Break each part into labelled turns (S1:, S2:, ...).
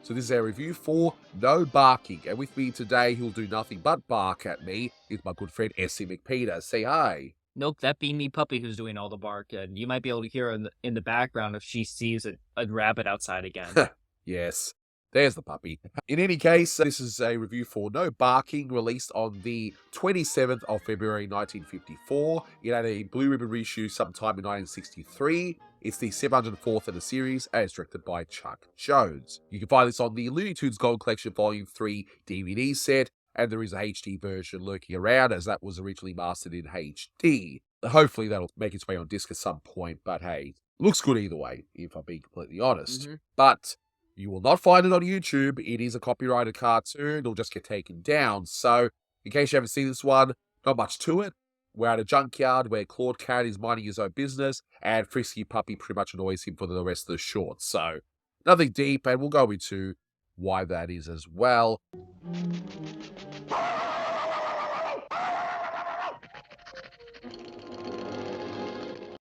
S1: So this is our review for No Barking. And with me today, who'll do nothing but bark at me, is my good friend Essie McPeter. Say hi.
S2: Nope, that be me puppy who's doing all the bark. And you might be able to hear her in the background if she sees a rabbit outside again.
S1: Yes, there's the puppy. In any case, this is a review for No Barking, released on the 27th of February 1954. It had a blue ribbon reissue sometime in 1963. It's the 704th in the series, and it's directed by Chuck Jones. You can find this on the Looney Tunes Gold Collection Volume 3 DVD set, and there is a HD version lurking around, as that was originally mastered in HD. Hopefully that'll make its way on disc at some point, but hey, looks good either way, if I'm being completely honest. But you will not find it on YouTube. It is a copyrighted cartoon. It'll just get taken down. So, in case you haven't seen this one, not much to it. We're at a junkyard where Claude Cat is minding his own business, and Frisky Puppy pretty much annoys him for the rest of the short. So, nothing deep, and we'll go into why that is as well.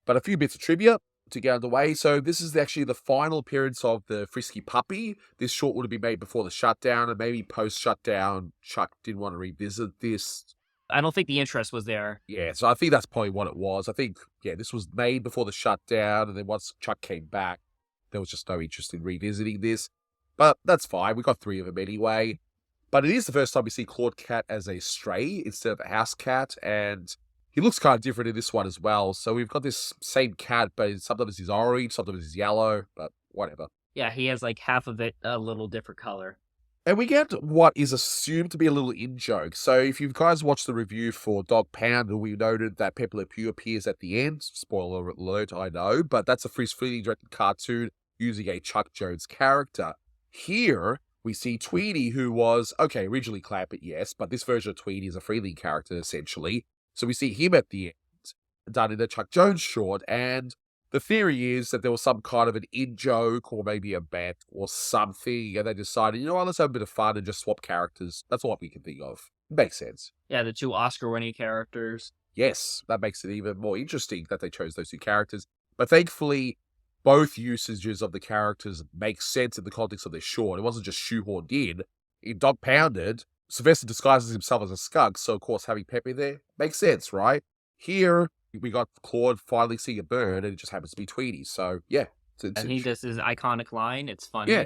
S1: But a few bits of trivia to get underway. So this is actually the final appearance of the Frisky Puppy. This short would have been made before the shutdown, and maybe post-shutdown, Chuck didn't want to revisit this.
S2: I don't think the interest was there.
S1: Yeah, so I think that's probably what it was. I think, this was made before the shutdown, and then once Chuck came back, there was just no interest in revisiting this. But that's fine. We got 3 of them anyway. But it is the first time we see Claude Cat as a stray instead of a house cat, and he looks kind of different in this one as well. So we've got this same cat, but sometimes he's orange, sometimes he's yellow, but whatever.
S2: Yeah, he has like half of it a little different color.
S1: And we get what is assumed to be a little in-joke. So if you guys watched the review for Dog Pound, we noted that Pepe Le Pew appears at the end. Spoiler alert, I know, but that's a Frisky directed cartoon using a Chuck Jones character. Here, we see Tweety, who was, originally Clampett, yes, but this version of Tweety is a Freleng character, essentially. So we see him at the end, done in a Chuck Jones short, and the theory is that there was some kind of an in-joke or maybe a bet or something, and they decided, you know what, let's have a bit of fun and just swap characters. That's all we can think of. Makes sense.
S2: Yeah, the 2 Oscar-winning characters.
S1: Yes, that makes it even more interesting that they chose those 2 characters. But thankfully, both usages of the characters make sense in the context of their short. It wasn't just shoehorned in. In Dog Pounded, Sylvester disguises himself as a skunk, so of course having Pepe there makes sense, right? Here, we got Claude finally seeing a bird, and it just happens to be Tweety, so yeah.
S2: And he does his iconic line. It's funny.
S1: Yeah.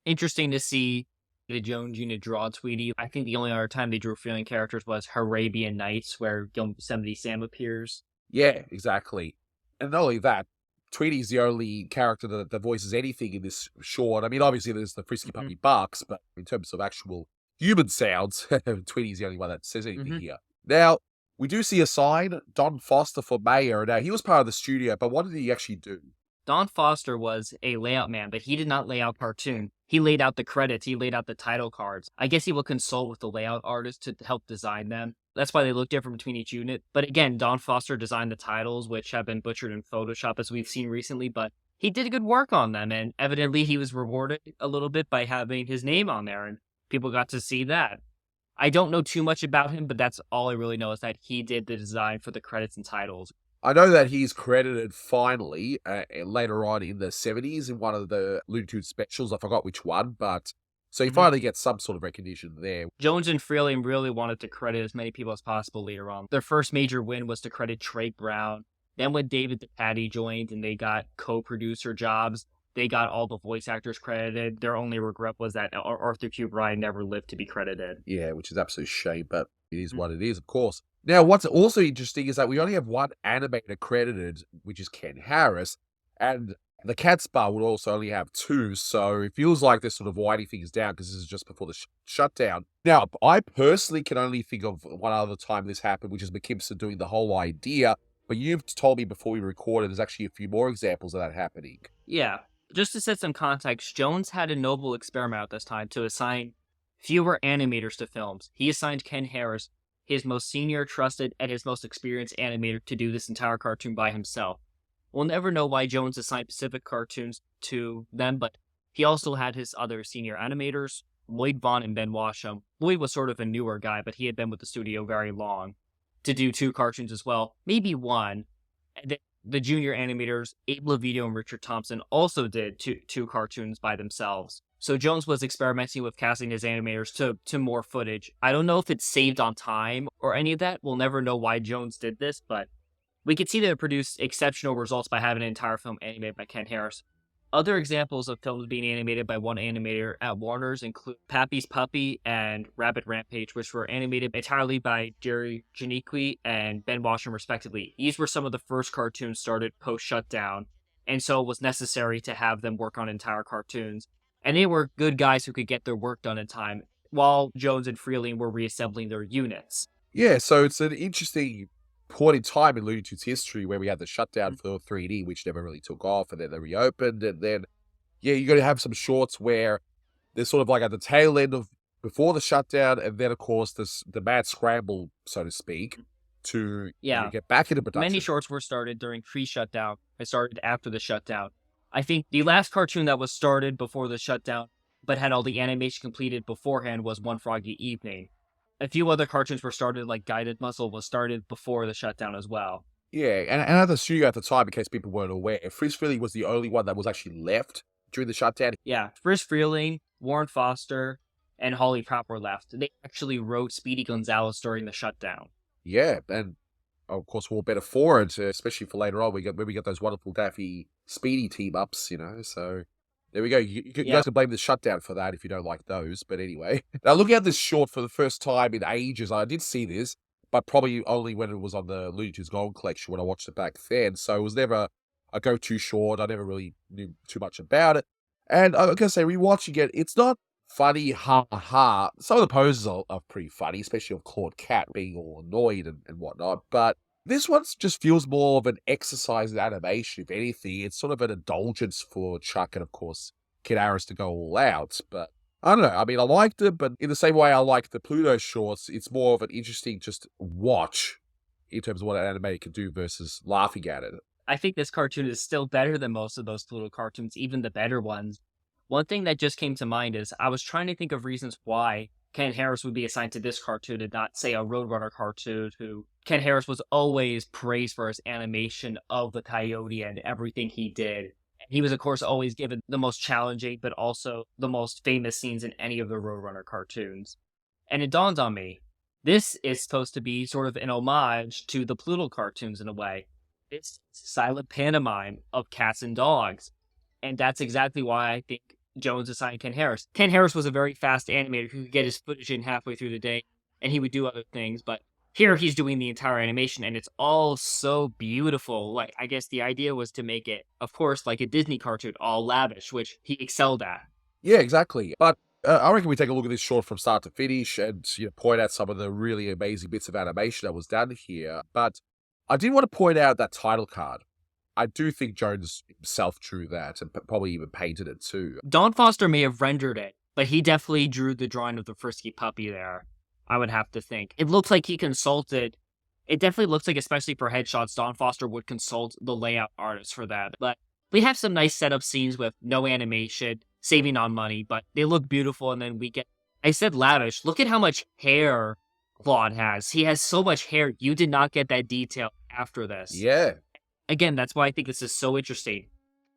S2: Interesting to see the Jones unit draw Tweety. I think the only other time they drew Freleng characters was Arabian Nights, where Yosemite Sam appears.
S1: Yeah, exactly. And not only that, Tweety's the only character that voices anything in this short. I mean, obviously there's the Frisky Puppy barks, but in terms of actual human sounds, Tweety's the only one that says anything here. Now, we do see a sign, Don Foster for mayor. Now, he was part of the studio, but what did he actually do?
S2: Don Foster was a layout man, but he did not lay out cartoon. He laid out the credits. He laid out the title cards. I guess he will consult with the layout artist to help design them. That's why they look different between each unit. But again, Don Foster designed the titles, which have been butchered in Photoshop, as we've seen recently, but he did good work on them, and evidently he was rewarded a little bit by having his name on there, and people got to see that. I don't know too much about him, but that's all I really know is that he did the design for the credits and titles.
S1: I know that he's credited finally later on in the 70s in one of the Looney Tunes specials. I forgot which one, but so he finally gets some sort of recognition there.
S2: Jones and Freleng really wanted to credit as many people as possible later on. Their first major win was to credit Drake Brown. Then when David the Patty joined and they got co-producer jobs, they got all the voice actors credited. Their only regret was that Arthur Q. Bryan never lived to be credited.
S1: Yeah, which is absolute shame, but it is what it is, of course. Now, what's also interesting is that we only have one animator credited, which is Ken Harris, and the Cat's Bar would also only have 2, so it feels like they're sort of winding things down because this is just before the shutdown. Now, I personally can only think of one other time this happened, which is McKimson doing the whole idea, but you've told me before we recorded there's actually a few more examples of that happening.
S2: Yeah. Just to set some context, Jones had a noble experiment at this time to assign fewer animators to films. He assigned Ken Harris, his most senior, trusted, and his most experienced animator, to do this entire cartoon by himself. We'll never know why Jones assigned specific cartoons to them, but he also had his other senior animators, Lloyd Vaughn and Ben Washam. Lloyd was sort of a newer guy, but he had been with the studio very long, to do 2 cartoons as well, maybe 1. And the junior animators, Abe Levito and Richard Thompson, also did two cartoons by themselves. So Jones was experimenting with casting his animators to more footage. I don't know if it's saved on time or any of that. We'll never know why Jones did this, but we could see that it produced exceptional results by having an entire film animated by Ken Harris. Other examples of films being animated by one animator at Warner's include Pappy's Puppy and Rabbit Rampage, which were animated entirely by Jerry Janiqui and Ben Washam, respectively. These were some of the first cartoons started post-shutdown, and so it was necessary to have them work on entire cartoons. And they were good guys who could get their work done in time, while Jones and Freleng were reassembling their units.
S1: Yeah, so it's an interesting point in time in Looney Tunes history where we had the shutdown for 3D, which never really took off, and then they reopened, and then, yeah, you got to have some shorts where they're sort of like at the tail end of before the shutdown, and then, of course, the mad scramble, so to speak, to get back into production.
S2: Many shorts were started during pre-shutdown. It started after the shutdown. I think the last cartoon that was started before the shutdown, but had all the animation completed beforehand, was One Froggy Evening. A few other cartoons were started, like Guided Muscle was started before the shutdown as well.
S1: Yeah, and at the studio at the time, in case people weren't aware, Frisky was the only one that was actually left during the shutdown.
S2: Yeah, Freleng, Warren Foster, and Holly Pratt were left. They actually wrote Speedy Gonzales during the shutdown.
S1: Yeah, and of course we're all better for it, especially for later on. When we get those wonderful Daffy Speedy team ups, so there we go. You guys can blame the shutdown for that if you don't like those. But anyway, now looking at this short for the first time in ages, I did see this, but probably only when it was on the Looney Tunes Gold Collection when I watched it back then. So it was never a go-to short. I never really knew too much about it. And I'm gonna say, rewatching it, it's not funny, ha ha. Some of the poses are pretty funny, especially of Claude Cat being all annoyed and whatnot. But this one just feels more of an exercise in animation, if anything. It's sort of an indulgence for Chuck and, of course, Ken Harris to go all out. But I don't know. I mean, I liked it, but in the same way I like the Pluto shorts, it's more of an interesting just watch in terms of what an animator can do versus laughing at it.
S2: I think this cartoon is still better than most of those Pluto cartoons, even the better ones. One thing that just came to mind is I was trying to think of reasons why Ken Harris would be assigned to this cartoon and not, say, a Roadrunner cartoon, who Ken Harris was always praised for his animation of the Coyote and everything he did. He was, of course, always given the most challenging, but also the most famous scenes in any of the Roadrunner cartoons. And it dawned on me, this is supposed to be sort of an homage to the Pluto cartoons in a way. It's silent pantomime of cats and dogs. And that's exactly why I think Jones assigned Ken Harris. Ken Harris was a very fast animator who could get his footage in halfway through the day, and he would do other things, but here he's doing the entire animation, and it's all so beautiful. Like, I guess the idea was to make it, of course, like a Disney cartoon, all lavish, which he excelled at.
S1: Yeah, exactly. But I reckon we take a look at this short from start to finish and point out some of the really amazing bits of animation that was done here. But I did want to point out that title card. I do think Jones himself drew that and probably even painted it too.
S2: Don Foster may have rendered it, but he definitely drew the drawing of the Frisky puppy there, I would have to think. It looks like he consulted. It definitely looks like, especially for headshots, Don Foster would consult the layout artist for that. But we have some nice setup scenes with no animation, saving on money, but they look beautiful. And then we get, I said lavish. Look at how much hair Claude has. He has so much hair. You did not get that detail after this.
S1: Yeah.
S2: Again, that's why I think this is so interesting.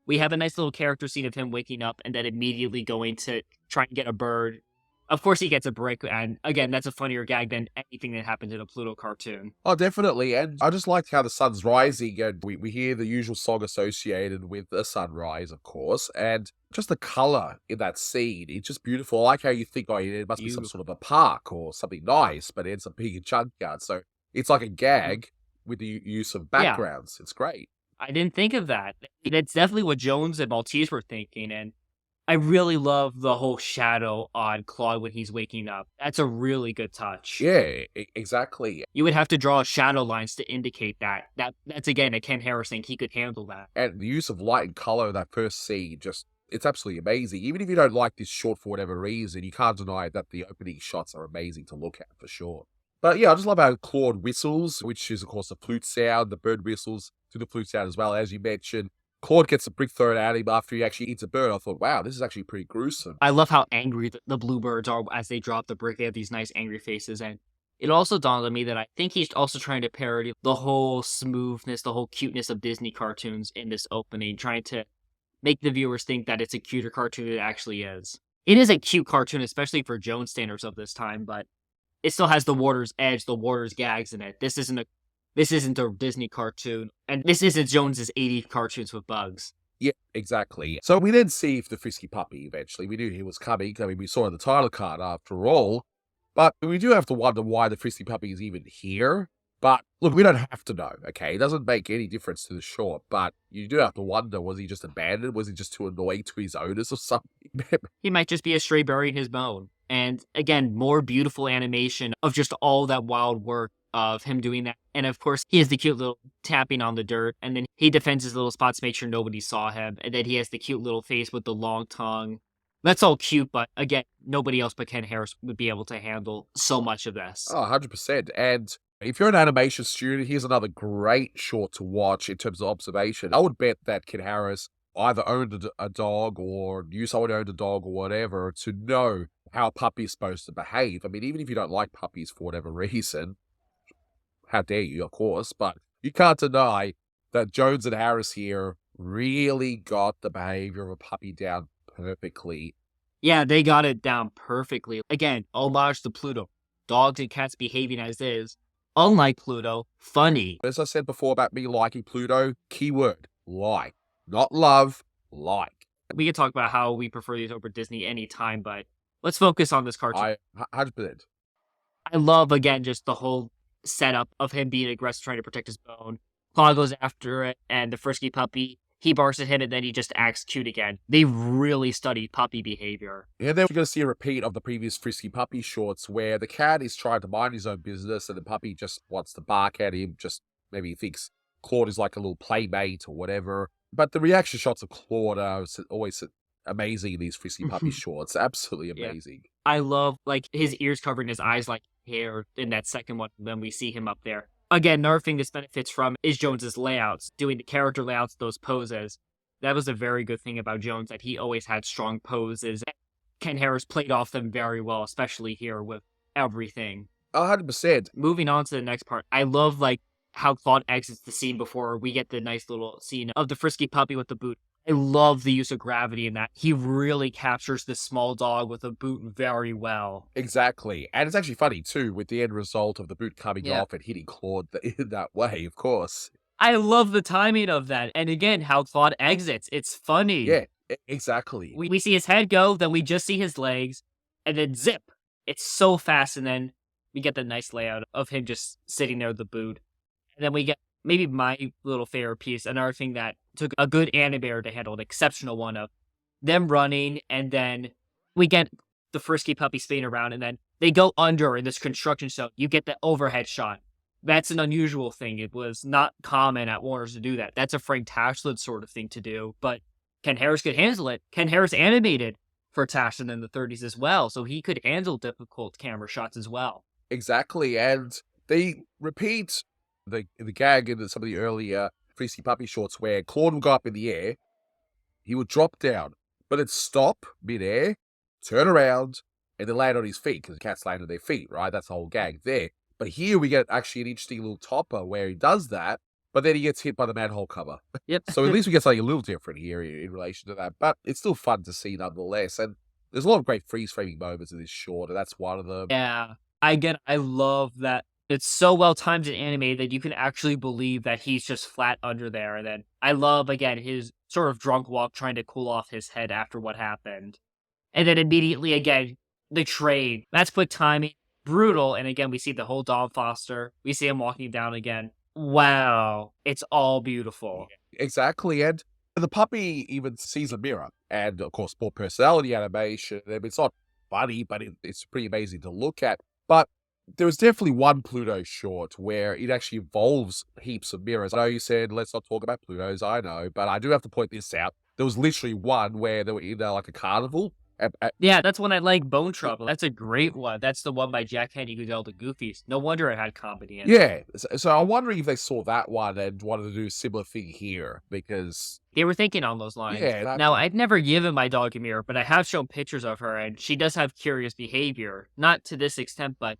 S2: We have a nice little character scene of him waking up and then immediately going to try and get a bird. Of course he gets a break, and again, that's a funnier gag than anything that happened in a Pluto cartoon.
S1: Oh, definitely. And I just liked how the sun's rising, and we hear the usual song associated with the sunrise, of course, and just the color in that scene, it's just beautiful. I like how you think, it must be some sort of a park or something nice, but it ends up being a junkyard. So it's like a gag with the use of backgrounds. Yeah. It's great.
S2: I didn't think of that. That's definitely what Jones and Maltese were thinking, and I really love the whole shadow on Claude when he's waking up. That's a really good touch.
S1: Yeah, exactly.
S2: You would have to draw shadow lines to indicate that. That's again a Ken Harris thing. He could handle that.
S1: And the use of light and color in that first scene, it's absolutely amazing. Even if you don't like this short for whatever reason, you can't deny that the opening shots are amazing to look at for sure. But yeah, I just love how Claude whistles, which is, of course, a flute sound. The bird whistles to the flute sound as well, as you mentioned. Claude gets a brick thrown at him after he actually eats a bird. I thought, wow, this is actually pretty gruesome.
S2: I love how angry the bluebirds are as they drop the brick. They have these nice angry faces. And it also dawned on me that I think he's also trying to parody the whole smoothness, the whole cuteness of Disney cartoons in this opening, trying to make the viewers think that it's a cuter cartoon than it actually is. It is a cute cartoon, especially for Jones standards of this time, but it still has the Water's Edge, the Water's Gags in it. This isn't a Disney cartoon, and this isn't Jones's 80 cartoons with bugs.
S1: Yeah, exactly. So we then see the Frisky puppy eventually. We knew he was coming. I mean, we saw the title card after all. But we do have to wonder why the Frisky puppy is even here. But look, we don't have to know, okay? It doesn't make any difference to the short. But you do have to wonder, was he just abandoned? Was he just too annoying to his owners or something?
S2: He might just be a stray buried in his bone. And again, more beautiful animation of just all that wild work of him doing that. And of course, he has the cute little tapping on the dirt, and then he defends his little spots to make sure nobody saw him. And then he has the cute little face with the long tongue. That's all cute, but again, nobody else but Ken Harris would be able to handle so much of this.
S1: Oh, 100%. And if you're an animation student, here's another great short to watch in terms of observation. I would bet that Ken Harris either owned a dog or knew someone who owned a dog or whatever to know how a puppy is supposed to behave. I mean, even if you don't like puppies for whatever reason, how dare you, of course, but you can't deny that Jones and Harris here really got the behavior of a puppy down perfectly.
S2: Yeah, they got it down perfectly. Again, homage to Pluto. Dogs and cats behaving as is. Unlike Pluto, funny.
S1: As I said before about me liking Pluto, keyword, like. Not love, like.
S2: We could talk about how we prefer these over Disney anytime, but let's focus on this cartoon.
S1: 100%.
S2: I love, again, just the whole setup of him being aggressive, trying to protect his bone. Claude goes after it, and the Frisky puppy, he barks at him, and then he just acts cute again. They really studied puppy behavior.
S1: And then we're going to see a repeat of the previous Frisky puppy shorts where the cat is trying to mind his own business and the puppy just wants to bark at him, just maybe he thinks Claude is like a little playmate or whatever. But the reaction shots of Claude are always amazing in these Frisky puppy shorts. Absolutely amazing.
S2: Yeah. I love, like, his ears covering his eyes like hair in that second one. Then we see him up there. Again, another thing this benefits from is Jones's layouts, doing the character layouts, those poses. That was a very good thing about Jones, that he always had strong poses. Ken Harris played off them very well, especially here with everything.
S1: 100%.
S2: Moving on to the next part, I love, like, how Claude exits the scene before we get the nice little scene of the Frisky puppy with the boot. I love the use of gravity in that. He really captures this small dog with a boot very well.
S1: Exactly. And it's actually funny, too, with the end result of the boot coming off and hitting Claude in that way, of course.
S2: I love the timing of that. And again, how Claude exits. It's funny.
S1: Yeah, exactly.
S2: We see his head go, then we just see his legs, and then zip. It's so fast, and then we get the nice layout of him just sitting there with the boot. And then we get maybe my little favorite piece, another thing that took a good animator to handle, an exceptional one of them running, and then we get the Frisky puppy spinning around, and then they go under in this construction zone. You get the overhead shot. That's an unusual thing. It was not common at Warner's to do that. That's a Frank Tashlin sort of thing to do, but Ken Harris could handle it. Ken Harris animated for Tashlin in the 30s as well, so he could handle difficult camera shots as well.
S1: Exactly, and they repeat the gag in some of the earlier Frisky puppy shorts where Claude would go up in the air, he would drop down, but it'd stop mid-air, turn around, and then land on his feet, because the cats land on their feet, right? That's the whole gag there. But here we get actually an interesting little topper where he does that, but then he gets hit by the manhole cover.
S2: Yep.
S1: So at least we get something a little different here in relation to that, but it's still fun to see nonetheless. And there's a lot of great freeze-framing moments in this short, and that's one of them.
S2: Yeah. I love that. It's so well timed and animated that you can actually believe that he's just flat under there. And then I love, again, his sort of drunk walk trying to cool off his head after what happened. And then immediately, again, the trade. That's quick timing. Brutal. And again, we see the whole Dom Foster. We see him walking down again. Wow. It's all beautiful.
S1: Exactly. And the puppy even sees a mirror. And, of course, more personality animation. I mean, it's not funny, but it's pretty amazing to look at. But there was definitely one Pluto short where it actually involves heaps of mirrors. I know you said, let's not talk about Plutos, I know, but I do have to point this out. There was literally one where they were in like a carnival.
S2: Yeah, that's one I like, Bone Trouble. That's a great one. That's the one by Jack Henry who did all the Goofies. No wonder it had comedy in it.
S1: Yeah, so I'm wondering if they saw that one and wanted to do a similar thing here, because
S2: they were thinking on those lines.
S1: Yeah.
S2: Now, I've never given my dog a mirror, but I have shown pictures of her, and she does have curious behavior. Not to this extent, but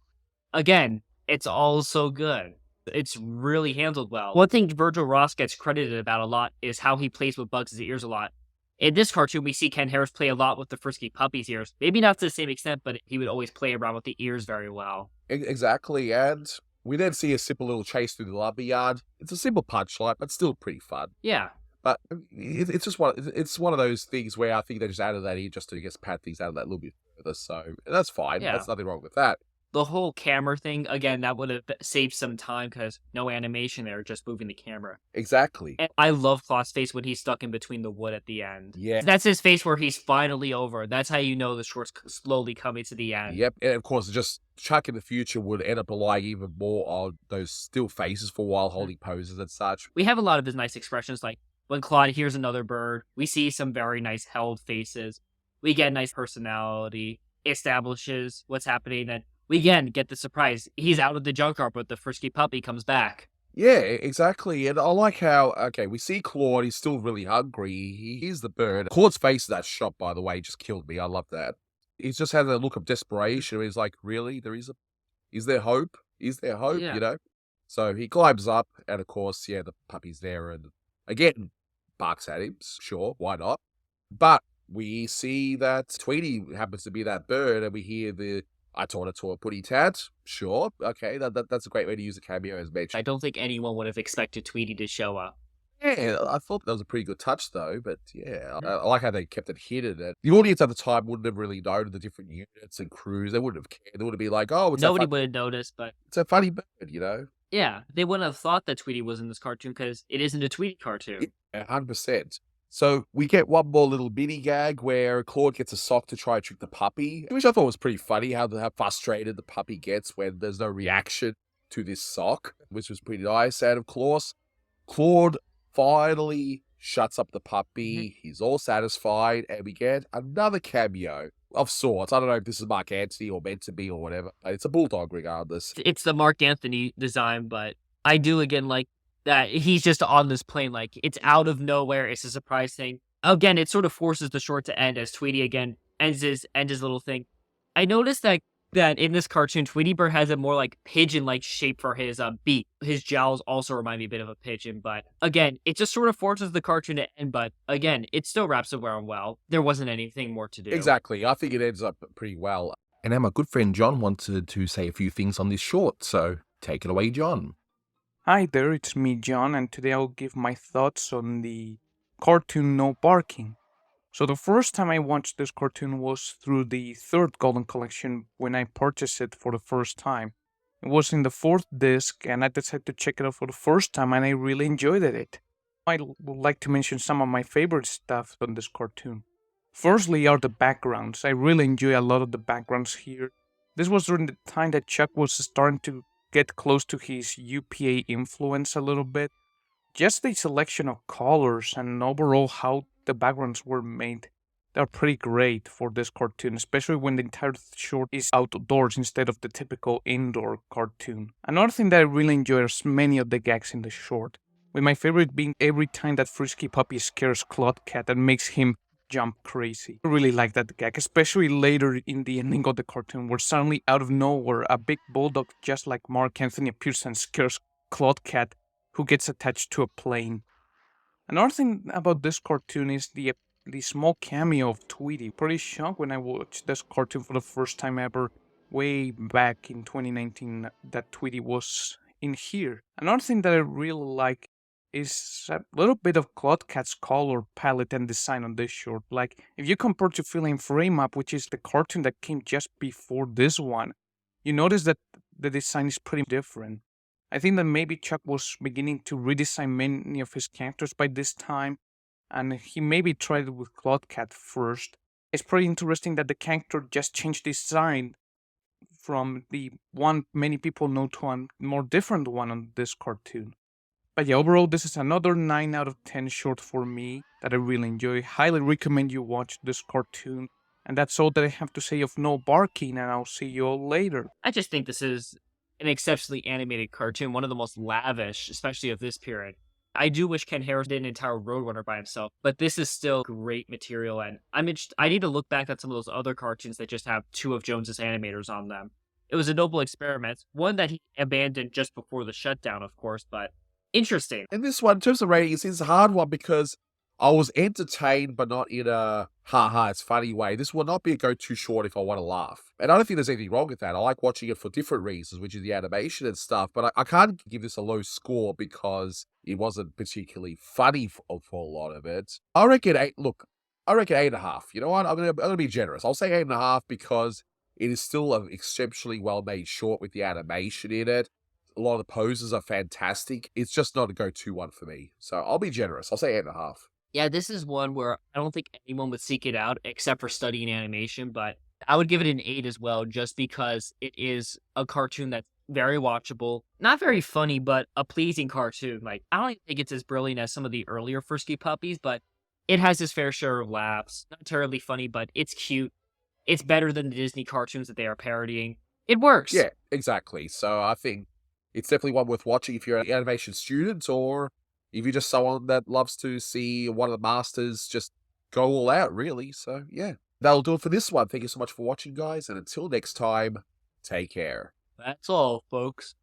S2: again, it's all so good. It's really handled well. One thing Virgil Ross gets credited about a lot is how he plays with Bugs' ears a lot. In this cartoon, we see Ken Harris play a lot with the Frisky puppy's ears. Maybe not to the same extent, but he would always play around with the ears very well.
S1: Exactly, and we then see a simple little chase through the lumberyard. It's a simple punchline, but still pretty fun.
S2: Yeah.
S1: But it's just one of those things where I think they just added that in just to, I guess, pad things out of that little bit further. So that's fine.
S2: Yeah.
S1: There's nothing wrong with that.
S2: The whole camera thing, again, that would have saved some time because no animation there, just moving the camera.
S1: Exactly.
S2: And I love Claude's face when he's stuck in between the wood at the end.
S1: Yeah.
S2: That's his face where he's finally over. That's how you know the short's slowly coming to the end.
S1: Yep. And of course, just Chuck in the future would end up relying even more on those still faces for while holding poses and such.
S2: We have a lot of his nice expressions, like when Claude hears another bird, we see some very nice held faces. We get nice personality, establishes what's happening, and we again get the surprise. He's out of the junkyard, but the Frisky puppy comes back.
S1: Yeah, exactly. And I like how, okay, we see Claude, he's still really hungry. He hears the bird. Claude's face in that shot, by the way, just killed me. I love that. He's just had a look of desperation. He's like, really? Is there hope? Is there hope?
S2: Yeah.
S1: You know? So he climbs up, and of course, yeah, the puppy's there, and again, barks at him. Sure, why not? But we see that Tweety happens to be that bird, and we hear the I taught it to a putty tat. Sure, okay, that's a great way to use a cameo as mentioned.
S2: I don't think anyone would have expected Tweety to show up.
S1: Yeah, I thought that was a pretty good touch, though. But yeah, I like how they kept it hidden. And the audience at the time wouldn't have really known the different units and crews. They wouldn't have cared. They would have been like, "Oh,
S2: Nobody would have noticed, but
S1: it's a funny bird," you know.
S2: yeah, they wouldn't have thought that Tweety was in this cartoon because it isn't a Tweety cartoon.
S1: 100%. So we get one more little mini gag where Claude gets a sock to try and trick the puppy, which I thought was pretty funny. How frustrated the puppy gets when there's no reaction to this sock, which was pretty nice. And of course, Claude finally shuts up the puppy. He's all satisfied, and we get another cameo of sorts. I don't know if this is Mark Antony or meant to be or whatever, but it's a Bulldog regardless.
S2: It's the Mark Anthony design, but I do again like that he's just on this plane, like it's out of nowhere. It's a surprise thing. Again, it sort of forces the short to end as Tweety again ends his little thing. I noticed that in this cartoon, Tweety Bird has a more like pigeon-like shape for his beak. His jowls also remind me a bit of a pigeon, but again, it just sort of forces the cartoon to end. But again, it still wraps around well. There wasn't anything more to do.
S1: Exactly. I think it ends up pretty well.
S3: And now my good friend John wanted to say a few things on this short, so take it away, John.
S4: Hi there, it's me, John, and today I'll give my thoughts on the cartoon No Barking. So the first time I watched this cartoon was through the third Golden Collection when I purchased it for the first time. It was in the fourth disc, and I decided to check it out for the first time, and I really enjoyed it. I would like to mention some of my favorite stuff on this cartoon. Firstly are the backgrounds. I really enjoy a lot of the backgrounds here. This was during the time that Chuck was starting to get close to his UPA influence a little bit. Just the selection of colors and overall how the backgrounds were made, they're pretty great for this cartoon, especially when the entire short is outdoors instead of the typical indoor cartoon. Another thing that I really enjoy is many of the gags in the short, with my favorite being every time that Frisky puppy scares Claude Cat and makes him jump crazy. I really like that gag, especially later in the ending of the cartoon, where suddenly out of nowhere a big bulldog just like Mark Anthony appears and scares Claude Cat, who gets attached to a plane. Another thing about this cartoon is the small cameo of Tweety. Pretty shocked when I watched this cartoon for the first time ever, way back in 2019, that Tweety was in here. Another thing that I really like is a little bit of Claude Cat's color palette and design on this short. Like, if you compare to Feeling Frame Up, which is the cartoon that came just before this one, you notice that the design is pretty different. I think that maybe Chuck was beginning to redesign many of his characters by this time, and he maybe tried it with Claude Cat first. It's pretty interesting that the character just changed design from the one many people know to a more different one on this cartoon. But yeah, overall, this is another 9 out of 10 short for me that I really enjoy. Highly recommend you watch this cartoon. And that's all that I have to say of No Barking, and I'll see you all later.
S2: I just think this is an exceptionally animated cartoon, one of the most lavish, especially of this period. I do wish Ken Harris did an entire Roadrunner by himself, but this is still great material, and I need to look back at some of those other cartoons that just have 2 of Jones's animators on them. It was a noble experiment, one that he abandoned just before the shutdown, of course, but interesting.
S1: And this one, in terms of ratings, is a hard one because I was entertained, but not in a ha it's funny way. This will not be a go too short if I want to laugh. And I don't think there's anything wrong with that. I like watching it for different reasons, which is the animation and stuff, but I can't give this a low score because it wasn't particularly funny for a lot of it. I reckon 8.5. You know what? I'm gonna be generous. I'll say 8.5 because it is still an exceptionally well-made short with the animation in it. A lot of the poses are fantastic. It's just not a go-to one for me. So I'll be generous. I'll say 8.5.
S2: Yeah, this is one where I don't think anyone would seek it out except for studying animation, but I would give it an 8 as well, just because it is a cartoon that's very watchable. Not very funny, but a pleasing cartoon. Like, I don't even think it's as brilliant as some of the earlier Frisky puppies, but it has its fair share of laughs. Not terribly funny, but it's cute. It's better than the Disney cartoons that they are parodying. It works.
S1: Yeah, exactly. So I think it's definitely one worth watching if you're an animation student or if you're just someone that loves to see one of the masters just go all out, really. So, yeah. That'll do it for this one. Thank you so much for watching, guys. And until next time, take care.
S2: That's all, folks.